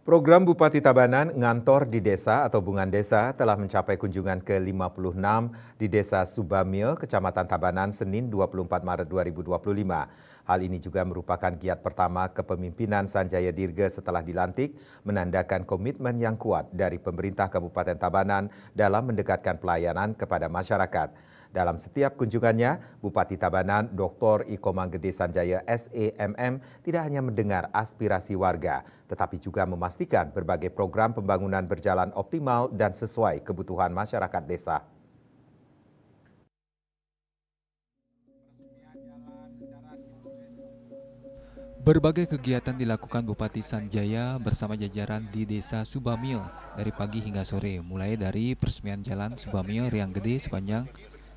Program Bupati Tabanan Ngantor di Desa atau Bungan Desa telah mencapai kunjungan ke-56 di Desa Subamil, Kecamatan Tabanan, Senin 24 Maret 2025. Hal ini juga merupakan giat pertama kepemimpinan Sanjaya Dirga setelah dilantik, menandakan komitmen yang kuat dari pemerintah Kabupaten Tabanan dalam mendekatkan pelayanan kepada masyarakat. Dalam setiap kunjungannya, Bupati Tabanan Dr. Iko Manggede Sanjaya SEMM tidak hanya mendengar aspirasi warga, tetapi juga memastikan berbagai program pembangunan berjalan optimal dan sesuai kebutuhan masyarakat desa. Berbagai kegiatan dilakukan Bupati Sanjaya bersama jajaran di Desa Subamil dari pagi hingga sore, mulai dari peresmian Jalan Subamil Riang Gede sepanjang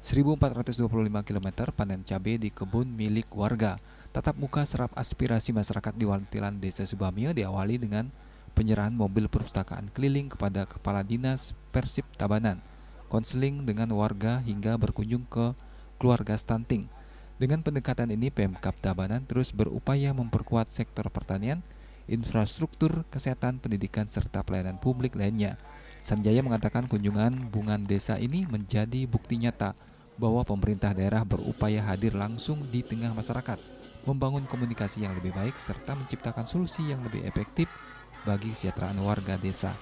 1.425 km, panen cabai di kebun milik warga. Tatap muka serap aspirasi masyarakat di Wantilan Desa Subamil diawali dengan penyerahan mobil perpustakaan keliling kepada Kepala Dinas Persib Tabanan, konseling dengan warga hingga berkunjung ke keluarga stunting. Dengan pendekatan ini, Pemkab Tabanan terus berupaya memperkuat sektor pertanian, infrastruktur, kesehatan, pendidikan, serta pelayanan publik lainnya. Sanjaya mengatakan kunjungan Bungan Desa ini menjadi bukti nyata bahwa pemerintah daerah berupaya hadir langsung di tengah masyarakat, membangun komunikasi yang lebih baik, serta menciptakan solusi yang lebih efektif bagi kesejahteraan warga desa.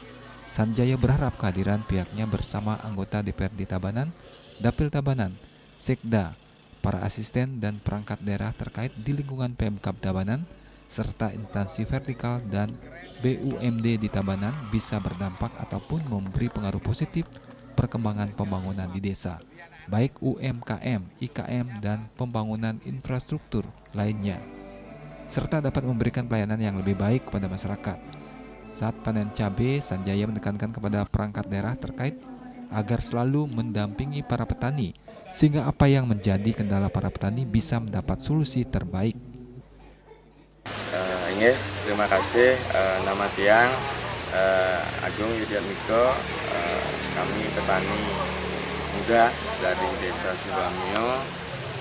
Sanjaya berharap kehadiran pihaknya bersama anggota DPRD Tabanan, Dapil Tabanan, Sekda, para asisten dan perangkat daerah terkait di lingkungan Pemkab Tabanan, serta instansi vertikal dan BUMD di Tabanan bisa berdampak ataupun memberi pengaruh positif perkembangan pembangunan di desa, baik UMKM, IKM, dan pembangunan infrastruktur lainnya, serta dapat memberikan pelayanan yang lebih baik kepada masyarakat. Saat panen cabai, Sanjaya menekankan kepada perangkat daerah terkait agar selalu mendampingi para petani, sehingga apa yang menjadi kendala para petani bisa mendapat solusi terbaik. Terima kasih. Nama tiang Agung Yudiatmiko. Kami petani muda dari Desa Subamil,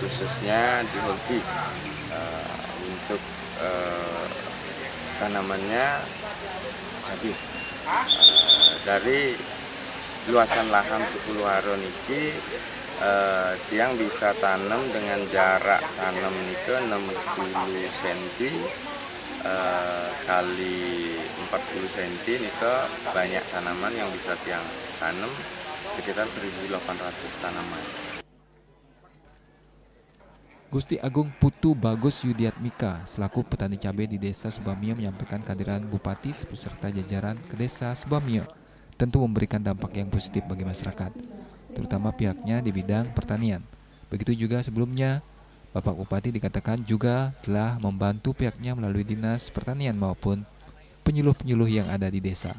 khususnya di Holti. Untuk tanamannya cabai. Dari luasan lahan 10 haron iki tiang bisa tanam dengan jarak tanam itu 60 cm kali 40 cm itu banyak tanaman yang bisa tiang tanam, sekitar 1.800 tanaman. Gusti Agung Putu Bagus Yudiatmika selaku petani cabai di Desa Subamil menyampaikan kehadiran Bupati beserta jajaran ke Desa Subamil tentu memberikan dampak yang positif bagi masyarakat, terutama pihaknya di bidang pertanian. Begitu juga sebelumnya, Bapak Bupati dikatakan juga telah membantu pihaknya melalui Dinas Pertanian maupun penyuluh-penyuluh yang ada di desa.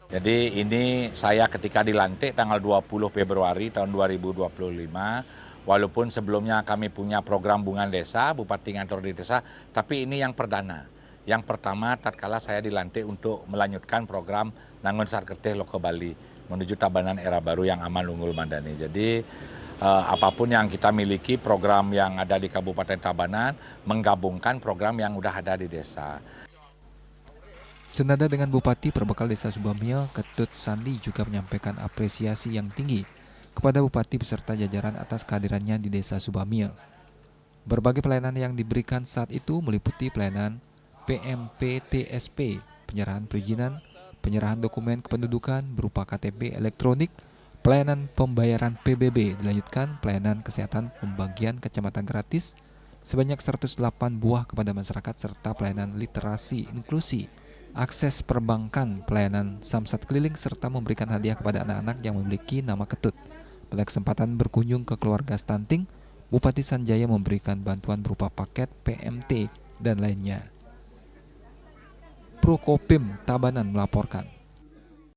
Jadi ini saya ketika dilantik tanggal 20 Februari tahun 2025, walaupun sebelumnya kami punya program Bungan Desa, Bupati Ngantor di Desa, tapi ini yang perdana. Yang pertama tatkala saya dilantik untuk melanjutkan program Nangun Sarketeh Loko Bali menuju Tabanan era baru yang aman, unggul, mandani. Jadi apapun yang kita miliki, program yang ada di Kabupaten Tabanan menggabungkan program yang udah ada di desa. Senada dengan Bupati Perbekal Desa Subamil, Ketut Sandi juga menyampaikan apresiasi yang tinggi kepada Bupati beserta jajaran atas kehadirannya di Desa Subamil. Berbagai pelayanan yang diberikan saat itu meliputi pelayanan PMPTSP, penyerahan perizinan, penyerahan dokumen kependudukan berupa KTP elektronik, pelayanan pembayaran PBB, dilanjutkan pelayanan kesehatan pembagian kacamata gratis sebanyak 108 buah kepada masyarakat, serta pelayanan literasi inklusi, akses perbankan, pelayanan samsat keliling, serta memberikan hadiah kepada anak-anak yang memiliki nama Ketut. Pada kesempatan berkunjung ke keluarga stunting, Bupati Sanjaya memberikan bantuan berupa paket PMT dan lainnya. Prokopim Tabanan melaporkan.